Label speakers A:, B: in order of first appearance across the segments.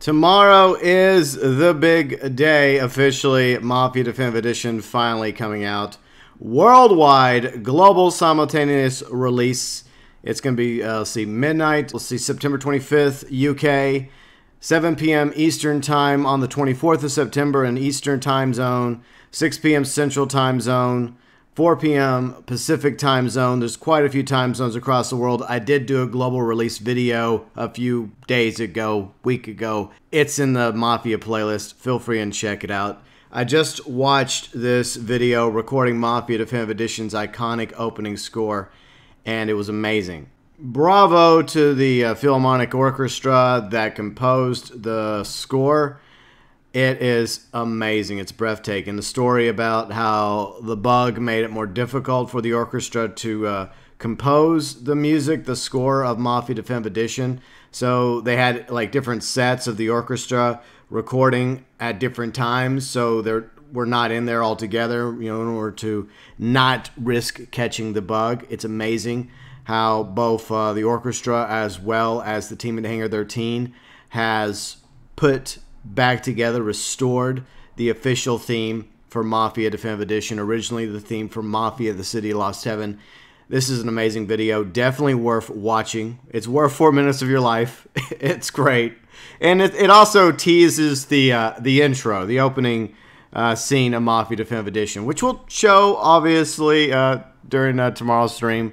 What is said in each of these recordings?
A: Tomorrow is the big day, officially. Mafia Definitive Edition finally coming out. Worldwide, global simultaneous release. It's going to be, let's see, midnight. Let's see, September 25th, UK. 7 p.m. Eastern Time on the 24th of September in Eastern Time Zone. 6 p.m. Central Time Zone. 4 p.m. Pacific Time Zone. There's quite a few time zones across the world. I did do a global release video a few days ago, week ago. It's in the Mafia playlist. Feel free and check it out. I just watched this video recording Mafia Definitive Edition's iconic opening score, and it was amazing. Bravo to the Philharmonic Orchestra that composed the score. It is amazing. It's breathtaking. The story about how the bug made it more difficult for the orchestra to compose the music, the score of Mafia Definitive Edition. So they had like different sets of the orchestra recording at different times. So we're not in there all together, you know, in order to not risk catching the bug. It's amazing how both the orchestra as well as the team at Hangar 13 has put back together, restored the official theme for Mafia Definitive Edition, originally the theme for Mafia, the City of Lost Heaven. This is an amazing video, definitely worth watching. It's worth 4 minutes of your life. It's great. And it also teases the intro, the opening scene of Mafia Definitive Edition, which we'll show, obviously, during tomorrow's stream.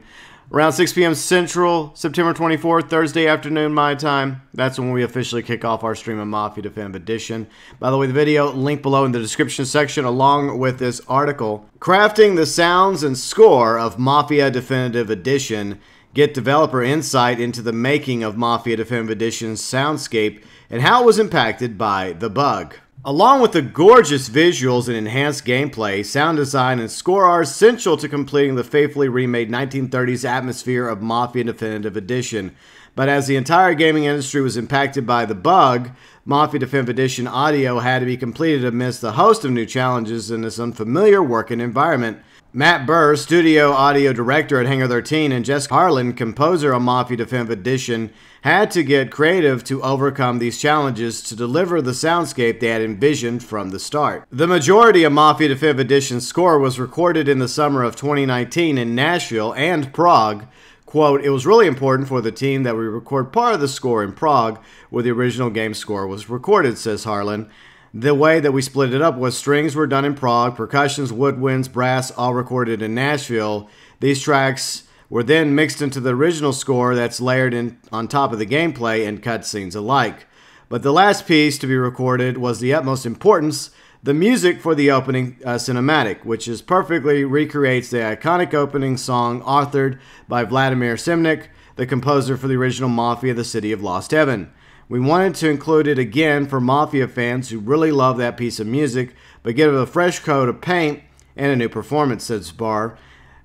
A: Around 6 p.m. Central, September 24th, Thursday afternoon, my time. That's when we officially kick off our stream of Mafia Definitive Edition. By the way, the video, link below in the description section, along with this article. Crafting the sounds and score of Mafia Definitive Edition. Get developer insight into the making of Mafia Definitive Edition's soundscape and how it was impacted by the bug. Along with the gorgeous visuals and enhanced gameplay, sound design and score are essential to completing the faithfully remade 1930s atmosphere of Mafia Definitive Edition. But as the entire gaming industry was impacted by the bug, Mafia Definitive Edition audio had to be completed amidst a host of new challenges in this unfamiliar working environment. Matt Burr, studio audio director at Hangar 13, and Jessica Harlan, composer of Mafia Definitive Edition, had to get creative to overcome these challenges to deliver the soundscape they had envisioned from the start. The majority of Mafia Definitive Edition's score was recorded in the summer of 2019 in Nashville and Prague. Quote, "It was really important for the team that we record part of the score in Prague where the original game score was recorded," says Harlan. "The way that we split it up was strings were done in Prague, percussions, woodwinds, brass, all recorded in Nashville. These tracks were then mixed into the original score that's layered in on top of the gameplay and cutscenes alike. But the last piece to be recorded was the utmost importance, the music for the opening cinematic, which is perfectly recreates the iconic opening song authored by Vladimir Simnik, the composer for the original Mafia, the City of Lost Heaven. We wanted to include it again for Mafia fans who really love that piece of music, but give it a fresh coat of paint and a new performance," says Barr.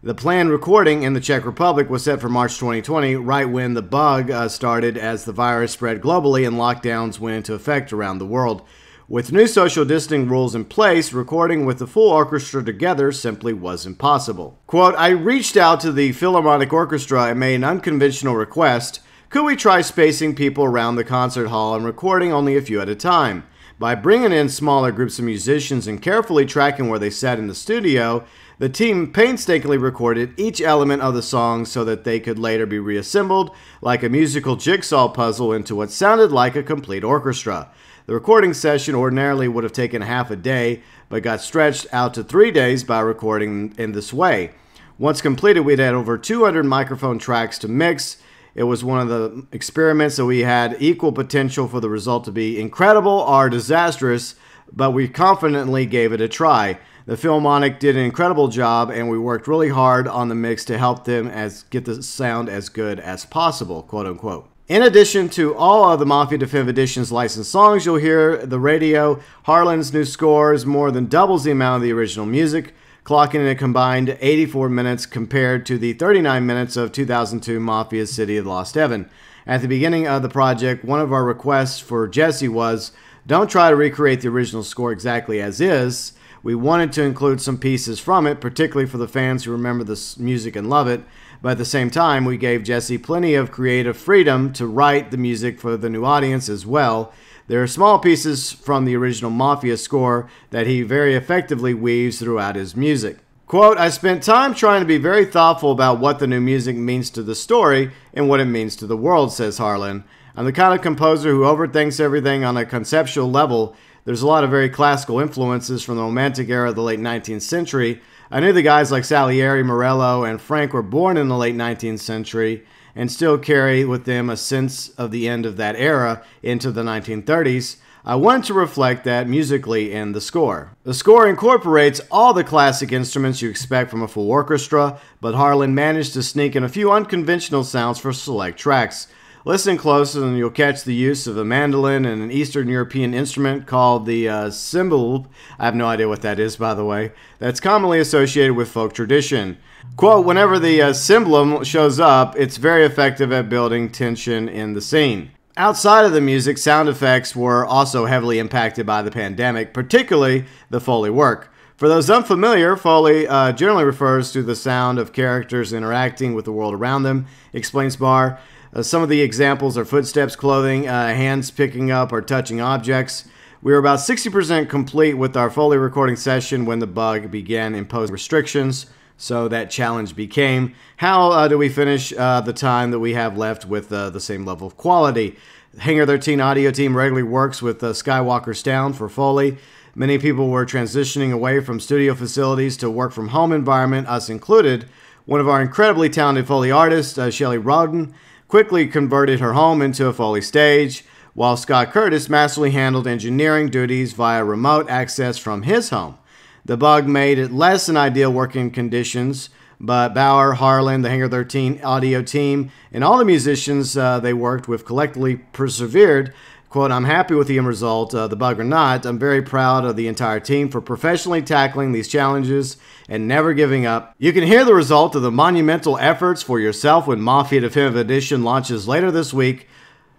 A: The planned recording in the Czech Republic was set for March 2020, right when the bug started as the virus spread globally and lockdowns went into effect around the world. With new social distancing rules in place, recording with the full orchestra together simply wasn't possible. Quote, "I reached out to the Philharmonic Orchestra and made an unconventional request. Could we try spacing people around the concert hall and recording only a few at a time? By bringing in smaller groups of musicians and carefully tracking where they sat in the studio, the team painstakingly recorded each element of the song so that they could later be reassembled like a musical jigsaw puzzle into what sounded like a complete orchestra. The recording session ordinarily would have taken half a day, but got stretched out to 3 days by recording in this way. Once completed, we'd had over 200 microphone tracks to mix. It was one of the experiments that we had equal potential for the result to be incredible or disastrous, but we confidently gave it a try. The Philharmonic did an incredible job, and we worked really hard on the mix to help them get the sound as good as possible," quote unquote. In addition to all of the Mafia Definitive Edition's licensed songs you'll hear the radio, Harlan's new scores more than doubles the amount of the original music, clocking in a combined 84 minutes compared to the 39 minutes of 2002 Mafia's City of Lost Heaven. At the beginning of the project, one of our requests for Jesse was, don't try to recreate the original score exactly as is. We wanted to include some pieces from it, particularly for the fans who remember this music and love it, but at the same time, we gave Jesse plenty of creative freedom to write the music for the new audience as well. There are small pieces from the original Mafia score that he very effectively weaves throughout his music. Quote, I spent time trying to be very thoughtful about what the new music means to the story and what it means to the world, says Harlan. I'm the kind of composer who overthinks everything on a conceptual level. There's a lot of very classical influences from the Romantic era of the late 19th century. I knew the guys like Salieri, Morello, and Frank were born in the late 19th century and still carry with them a sense of the end of that era into the 1930s. I wanted to reflect that musically in the score. The score incorporates all the classic instruments you expect from a full orchestra, but Harlan managed to sneak in a few unconventional sounds for select tracks. Listen close and you'll catch the use of a mandolin and an Eastern European instrument called the cymbal. I have no idea what that is, by the way. That's commonly associated with folk tradition. Quote, whenever the cymbalum shows up, it's very effective at building tension in the scene. Outside of the music, sound effects were also heavily impacted by the pandemic, particularly the Foley work. For those unfamiliar, Foley generally refers to the sound of characters interacting with the world around them, explains Barr. Some of the examples are footsteps, clothing, hands picking up or touching objects. We were about 60% complete with our Foley recording session when the bug began imposing restrictions. So that challenge became, how do we finish the time that we have left with the same level of quality? Hangar 13 audio team regularly works with Skywalker Sound for Foley. Many people were transitioning away from studio facilities to work from home environment, us included. One of our incredibly talented Foley artists, Shelley Rodden, quickly converted her home into a Foley stage, while Scott Curtis masterfully handled engineering duties via remote access from his home. The bug made it less than ideal working conditions, but Bauer, Harlan, the Hangar 13 audio team, and all the musicians they worked with collectively persevered. Quote, I'm happy with the end result, the bug or not. I'm very proud of the entire team for professionally tackling these challenges and never giving up. You can hear the result of the monumental efforts for yourself when Mafia Definitive Edition launches later this week.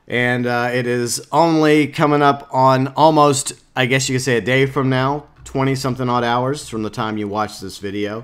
A: And it is only coming up on almost, I guess you could say, a day from now, 20-something odd hours from the time you watch this video.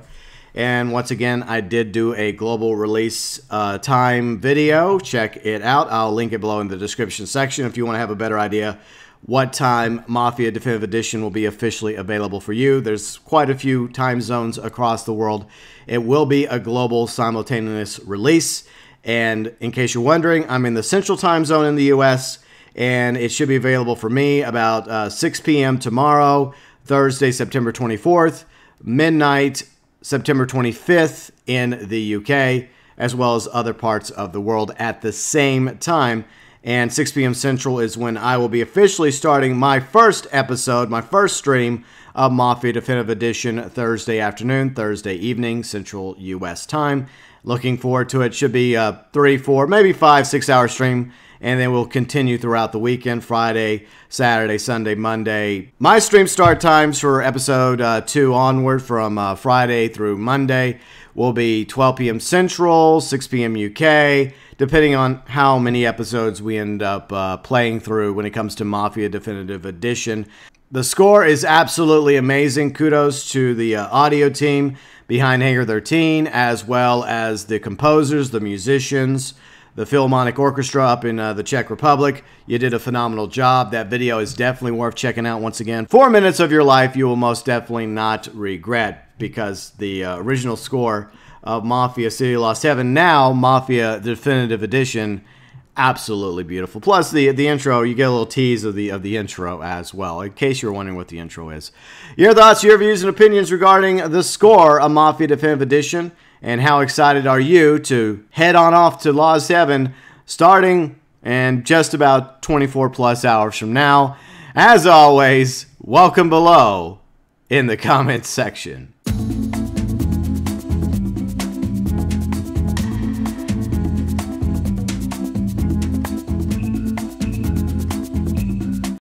A: And once again, I did do a global release time video. Check it out. I'll link it below in the description section if you want to have a better idea what time Mafia Definitive Edition will be officially available for you. There's quite a few time zones across the world. It will be a global simultaneous release. And in case you're wondering, I'm in the Central Time Zone in the US, and it should be available for me about 6 p.m. tomorrow, Thursday, September 24th, midnight, September 25th in the UK, as well as other parts of the world at the same time. And 6 p.m. Central is when I will be officially starting my first episode, my first stream of Mafia Definitive Edition Thursday afternoon, Thursday evening, Central US time. Looking forward to it. Should be a 3, 4, maybe 5, 6 hour stream. And then we'll continue throughout the weekend, Friday, Saturday, Sunday, Monday. My stream start times for episode 2 onward from Friday through Monday will be 12 p.m. Central, 6 p.m. UK, depending on how many episodes we end up playing through when it comes to Mafia Definitive Edition. The score is absolutely amazing. Kudos to the audio team behind Hangar 13, as well as the composers, the musicians, the Philharmonic Orchestra up in the Czech Republic. You did a phenomenal job. That video is definitely worth checking out once again. 4 minutes of your life you will most definitely not regret, because the original score of Mafia City of Lost Heaven, now Mafia Definitive Edition, absolutely beautiful. Plus the intro, you get a little tease of the intro as well, in case you're wondering what the intro is. Your thoughts, your views, and opinions regarding the score of Mafia Definitive Edition, and how excited are you to head on off to Lost Heaven starting in just about 24 plus hours from now. As always, welcome below in the comments section.